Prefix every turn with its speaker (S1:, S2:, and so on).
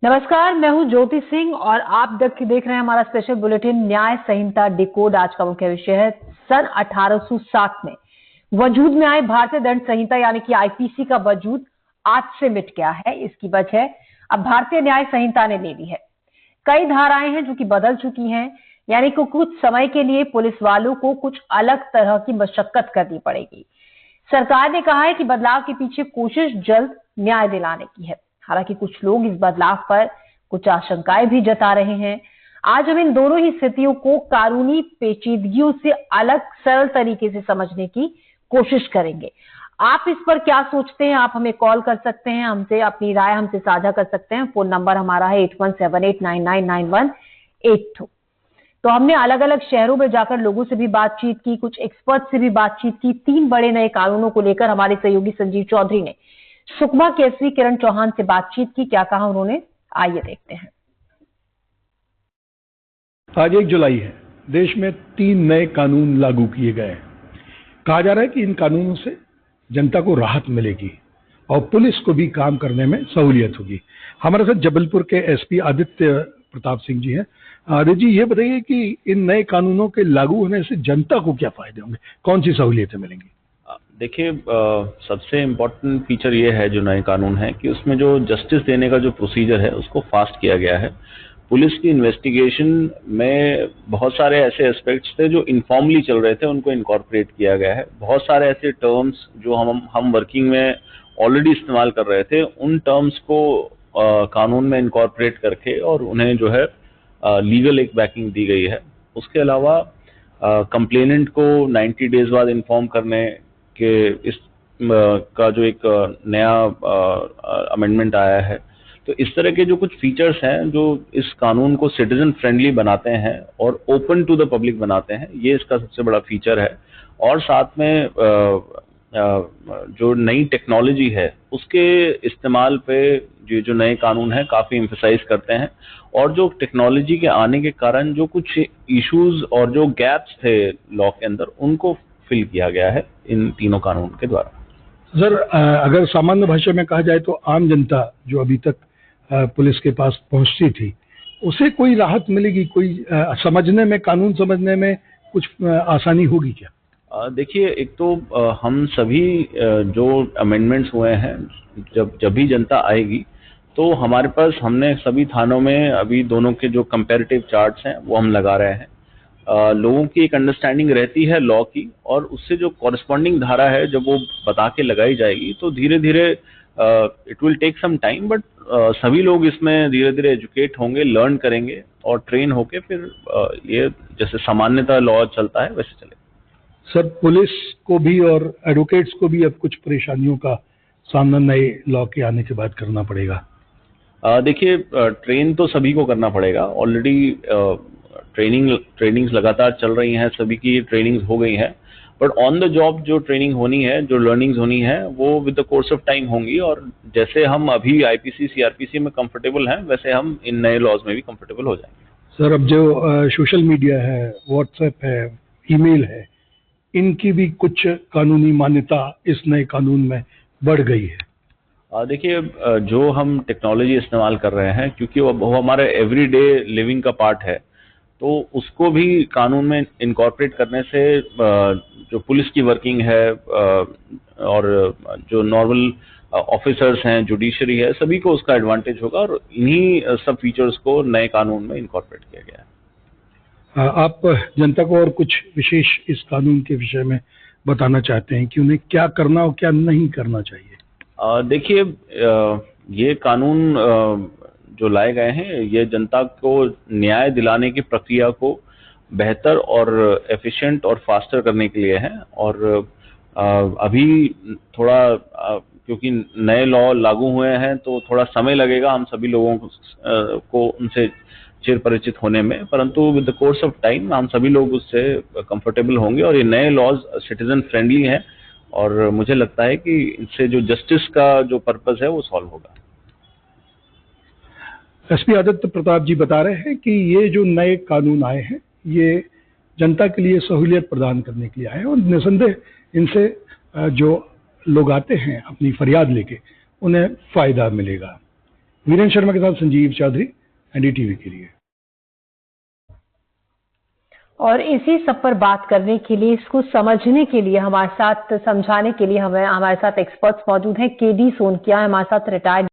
S1: नमस्कार, मैं हूं ज्योति सिंह और आप देख रहे हैं हमारा स्पेशल बुलेटिन न्याय संहिता डिकोड। आज का मुख्य विषय है सन 1807 में वजूद में आए भारतीय दंड संहिता यानी कि आईपीसी का वजूद आज से मिट गया है। इसकी वजह अब भारतीय न्याय संहिता ने ले ली है। कई धाराएं हैं जो कि बदल चुकी हैं, यानी कि कुछ समय के लिए पुलिस वालों को कुछ अलग तरह की मशक्कत करनी पड़ेगी। सरकार ने कहा है कि बदलाव के पीछे कोशिश जल्द न्याय दिलाने की है। हालांकि कुछ लोग इस बदलाव पर कुछ आशंकाएं भी जता रहे हैं। आज हम इन दोनों ही स्थितियों को कानूनी पेचीदगियों से अलग सरल तरीके से समझने की कोशिश करेंगे। आप इस पर क्या सोचते हैं? आप हमें कॉल कर सकते हैं, हमसे अपनी राय हमसे साझा कर सकते हैं। फोन नंबर हमारा है 8178999182। तो हमने अलग अलग शहरों में जाकर लोगों से भी बातचीत की, कुछ एक्सपर्ट से भी बातचीत की। 3 बड़े नए कानूनों को लेकर हमारे सहयोगी संजीव चौधरी ने सुकमा केसरी किरण चौहान से बातचीत की। क्या कहा उन्होंने, आइए देखते हैं।
S2: आज 1 जुलाई है। देश में 3 नए कानून लागू किए गए हैं। कहा जा रहा है कि इन कानूनों से जनता को राहत मिलेगी और पुलिस को भी काम करने में सहूलियत होगी। हमारे साथ जबलपुर के एसपी आदित्य प्रताप सिंह जी हैं। आदित्य जी, ये बताइए कि इन नए कानूनों के लागू होने से जनता को क्या फायदे होंगे, कौन सी सहूलियतें मिलेंगी?
S3: देखिए, सबसे इम्पोर्टेंट फीचर ये है जो नए कानून है कि उसमें जो जस्टिस देने का जो प्रोसीजर है उसको फास्ट किया गया है। पुलिस की इन्वेस्टिगेशन में बहुत सारे ऐसे एस्पेक्ट्स थे जो इनफॉर्मली चल रहे थे, उनको इनकॉर्पोरेट किया गया है। बहुत सारे ऐसे टर्म्स जो हम वर्किंग में ऑलरेडी इस्तेमाल कर रहे थे, उन टर्म्स को कानून में इनकॉर्पोरेट करके और उन्हें जो है लीगल एक बैकिंग दी गई है। उसके अलावा कंप्लेनेंट को 90 डेज बाद इन्फॉर्म करने के इस का जो एक नया अमेंडमेंट आया है। तो इस तरह के जो कुछ फीचर्स हैं जो इस कानून को सिटीजन फ्रेंडली बनाते हैं और ओपन टू द पब्लिक बनाते हैं, ये इसका सबसे बड़ा फीचर है। और साथ में जो नई टेक्नोलॉजी है उसके इस्तेमाल पे जो नए कानून हैं काफ़ी एम्फसाइज करते हैं। और जो टेक्नोलॉजी के आने के कारण जो कुछ इश्यूज और जो गैप्स थे लॉ के अंदर, उनको फिल किया गया है इन तीनों कानून के द्वारा।
S2: सर, अगर सामान्य भाषा में कहा जाए तो आम जनता जो अभी तक पुलिस के पास पहुंचती थी, उसे कोई राहत मिलेगी? कोई समझने में, कानून समझने में कुछ आसानी होगी क्या?
S3: देखिए, एक तो हम सभी जो अमेंडमेंट्स हुए हैं, जब भी जनता आएगी तो हमारे पास, हमने सभी थानों में अभी दोनों के जो कंपैरेटिव चार्ट्स हैं वो हम लगा रहे हैं। लोगों की एक अंडरस्टैंडिंग रहती है लॉ की, और उससे जो कॉरेस्पॉन्डिंग धारा है जब वो बता के लगाई जाएगी तो धीरे धीरे it will take some time, but सभी लोग इसमें धीरे धीरे एजुकेट होंगे, लर्न करेंगे और ट्रेन होके फिर ये जैसे सामान्यतः लॉ चलता है वैसे चलेगा।
S2: सर, पुलिस को भी और एडवोकेट्स को भी अब कुछ परेशानियों का सामना नए लॉ के आने के बाद करना पड़ेगा।
S3: देखिए, ट्रेन तो सभी को करना पड़ेगा। ऑलरेडी ट्रेनिंग्स लगातार चल रही हैं, सभी की ट्रेनिंग्स हो गई हैं, बट ऑन द जॉब जो ट्रेनिंग होनी है, जो लर्निंग्स होनी है, वो with the course of time होंगी। और जैसे हम अभी आईपीसी सीआरपीसी में कंफर्टेबल हैं, वैसे हम इन नए लॉज में भी कंफर्टेबल हो जाएंगे।
S2: सर, अब जो सोशल मीडिया है, व्हाट्सएप है, ईमेल है, इनकी भी कुछ कानूनी मान्यता इस नए कानून में बढ़ गई है।
S3: देखिए, जो हम टेक्नोलॉजी इस्तेमाल कर रहे हैं, क्योंकि वो हमारे एवरीडे लिविंग का पार्ट है, तो उसको भी कानून में इनकॉर्पोरेट करने से जो पुलिस की वर्किंग है और जो नॉर्मल ऑफिसर्स हैं, जुडिशरी है, सभी को उसका एडवांटेज होगा। और इन्हीं सब फीचर्स को नए कानून में इनकॉर्पोरेट किया गया है।
S2: आप जनता को और कुछ विशेष इस कानून के विषय में बताना चाहते हैं कि उन्हें क्या करना और क्या नहीं करना चाहिए?
S3: देखिए, ये कानून जो लाए गए हैं, ये जनता को न्याय दिलाने की प्रक्रिया को बेहतर और एफिशिएंट और फास्टर करने के लिए हैं। और अभी थोड़ा क्योंकि नए लॉ लागू हुए हैं तो थोड़ा समय लगेगा हम सभी लोगों को उनसे चिर परिचित होने में, परंतु with the course of time हम सभी लोग उससे कंफर्टेबल होंगे। और ये नए लॉज सिटीजन फ्रेंडली हैं और मुझे लगता है कि इससे जो जस्टिस का जो पर्पस है वो सॉल्व होगा।
S2: एसपी आदित्य प्रताप जी बता रहे हैं कि ये जो नए कानून आए हैं ये जनता के लिए सहूलियत प्रदान करने के लिए आए हैं और निसंदेह इनसे जो लोग आते हैं अपनी फरियाद लेके उन्हें फायदा मिलेगा। वीरेंद्र शर्मा के साथ संजीव चौधरी, एनडीटीवी के लिए।
S1: और इसी सब पर बात करने के लिए, इसको समझने के लिए, हमारे साथ समझाने के लिए हमारे साथ एक्सपर्ट्स मौजूद हैं। केडी सोनकिया हमारे साथ, रिटायर्ड